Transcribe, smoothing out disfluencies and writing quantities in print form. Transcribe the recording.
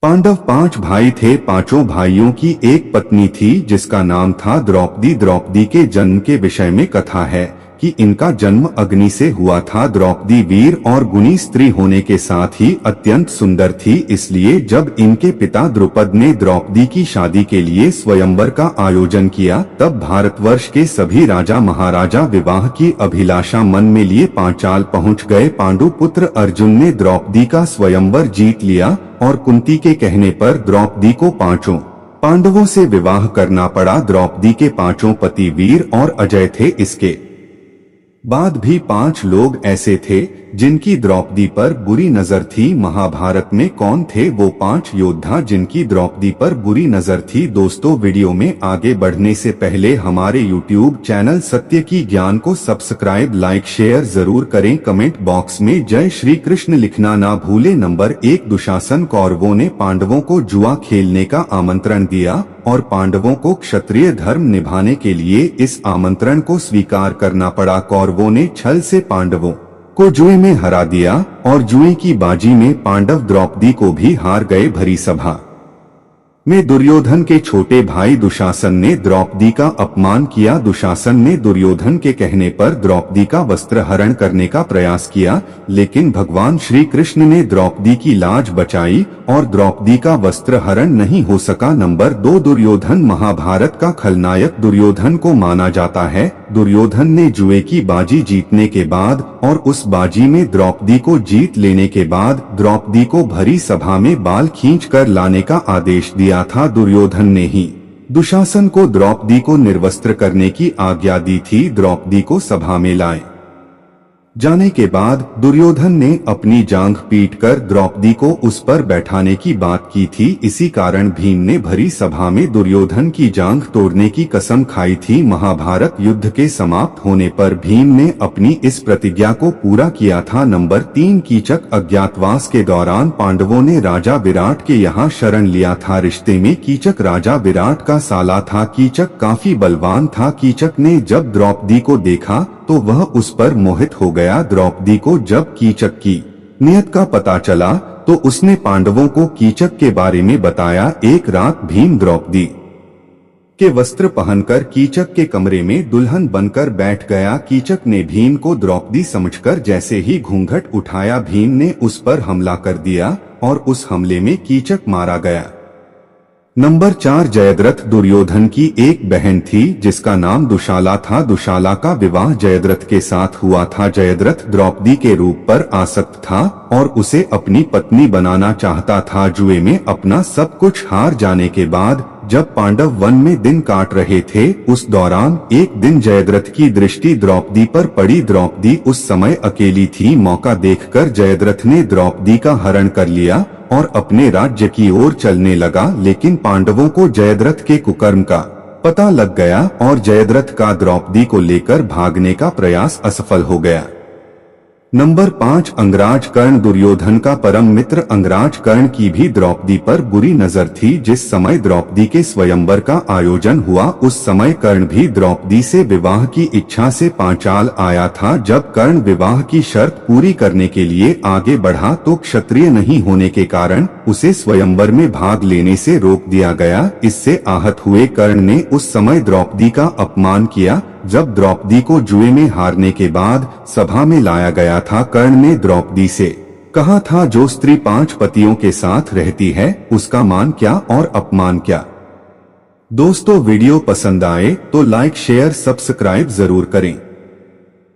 पांडव 5 भाई थे। पांचों भाइयों की एक पत्नी थी जिसका नाम था द्रौपदी। द्रौपदी के जन्म के विषय में कथा है कि इनका जन्म अग्नि से हुआ था। द्रौपदी वीर और गुणी स्त्री होने के साथ ही अत्यंत सुंदर थी, इसलिए जब इनके पिता द्रुपद ने द्रौपदी की शादी के लिए स्वयंवर का आयोजन किया, तब भारतवर्ष के सभी राजा महाराजा विवाह की अभिलाषा मन में लिए पांचाल पहुंच गए। पांडु पुत्र अर्जुन ने द्रौपदी का स्वयंवर जीत लिया और कुंती के कहने पर द्रौपदी को पांचों पांडवों से विवाह करना पड़ा। द्रौपदी के पांचों पति वीर और अजय थे। इसके बाद भी 5 लोग ऐसे थे जिनकी द्रौपदी पर बुरी नजर थी। महाभारत में कौन थे वो 5 योद्धा जिनकी द्रौपदी पर बुरी नजर थी? दोस्तों, वीडियो में आगे बढ़ने से पहले हमारे YouTube चैनल सत्य की ज्ञान को सब्सक्राइब, लाइक, शेयर जरूर करें। कमेंट बॉक्स में जय श्री कृष्ण लिखना ना भूले। नंबर 1, दुशासन। कौरवों ने पांडवों को जुआ खेलने का आमंत्रण दिया और पांडवों को क्षत्रिय धर्म निभाने के लिए इस आमंत्रण को स्वीकार करना पड़ा। कौरवों ने छल से पांडवों को जुए में हरा दिया और जुए की बाजी में पांडव द्रौपदी को भी हार गए। भरी सभा में दुर्योधन के छोटे भाई दुशासन ने द्रौपदी का अपमान किया। दुशासन ने दुर्योधन के कहने पर द्रौपदी का वस्त्र हरण करने का प्रयास किया, लेकिन भगवान श्री कृष्ण ने द्रौपदी की लाज बचाई और द्रौपदी का वस्त्र हरण नहीं हो सका। नंबर 2, दुर्योधन। महाभारत का खलनायक दुर्योधन को माना जाता है। दुर्योधन ने जुए की बाजी जीतने के बाद और उस बाजी में द्रौपदी को जीत लेने के बाद द्रौपदी को भरी सभा में बाल खींचकर लाने का आदेश दिया था। दुर्योधन ने ही दुशासन को द्रौपदी को निर्वस्त्र करने की आज्ञा दी थी। द्रौपदी को सभा में लाए जाने के बाद दुर्योधन ने अपनी जांघ पीटकर द्रौपदी को उस पर बैठाने की बात की थी। इसी कारण भीम ने भरी सभा में दुर्योधन की जांघ तोड़ने की कसम खाई थी। महाभारत युद्ध के समाप्त होने पर भीम ने अपनी इस प्रतिज्ञा को पूरा किया था। नंबर 3, कीचक। अज्ञातवास के दौरान पांडवों ने राजा विराट के यहाँ शरण लिया था। रिश्ते में कीचक राजा विराट का साला था। कीचक काफी बलवान था। कीचक ने जब द्रौपदी को देखा तो वह उस पर मोहित हो गया। द्रौपदी को जब कीचक की नियत का पता चला तो उसने पांडवों को कीचक के बारे में बताया। एक रात भीम द्रौपदी के वस्त्र पहनकर कीचक के कमरे में दुल्हन बनकर बैठ गया। कीचक ने भीम को द्रौपदी समझकर जैसे ही घूंघट उठाया, भीम ने उस पर हमला कर दिया और उस हमले में कीचक मारा गया। नंबर 4, जयद्रथ। दुर्योधन की एक बहन थी जिसका नाम दुशाला था। दुशाला का विवाह जयद्रथ के साथ हुआ था। जयद्रथ द्रौपदी के रूप पर आसक्त था और उसे अपनी पत्नी बनाना चाहता था। जुए में अपना सब कुछ हार जाने के बाद जब पांडव वन में दिन काट रहे थे, उस दौरान एक दिन जयद्रथ की दृष्टि द्रौपदी पर पड़ी। द्रौपदी उस समय अकेली थी। मौका देखकर जयद्रथ ने द्रौपदी का हरण कर लिया और अपने राज्य की ओर चलने लगा, लेकिन पांडवों को जयद्रथ के कुकर्म का पता लग गया और जयद्रथ का द्रौपदी को लेकर भागने का प्रयास असफल हो गया। नंबर 5, अंगराज कर्ण। दुर्योधन का परम मित्र अंगराज कर्ण की भी द्रौपदी पर बुरी नजर थी। जिस समय द्रौपदी के स्वयंवर का आयोजन हुआ उस समय कर्ण भी द्रौपदी से विवाह की इच्छा से पांचाल आया था। जब कर्ण विवाह की शर्त पूरी करने के लिए आगे बढ़ा तो क्षत्रिय नहीं होने के कारण उसे स्वयंवर में भाग लेने से रोक दिया गया। इससे आहत हुए कर्ण ने उस समय द्रौपदी का अपमान किया। जब द्रौपदी को जुए में हारने के बाद सभा में लाया गया था, कर्ण ने द्रौपदी से कहा था, जो स्त्री 5 पतियों के साथ रहती है उसका मान क्या और अपमान क्या। दोस्तों, वीडियो पसंद आए तो लाइक, शेयर, सब्सक्राइब जरूर करें।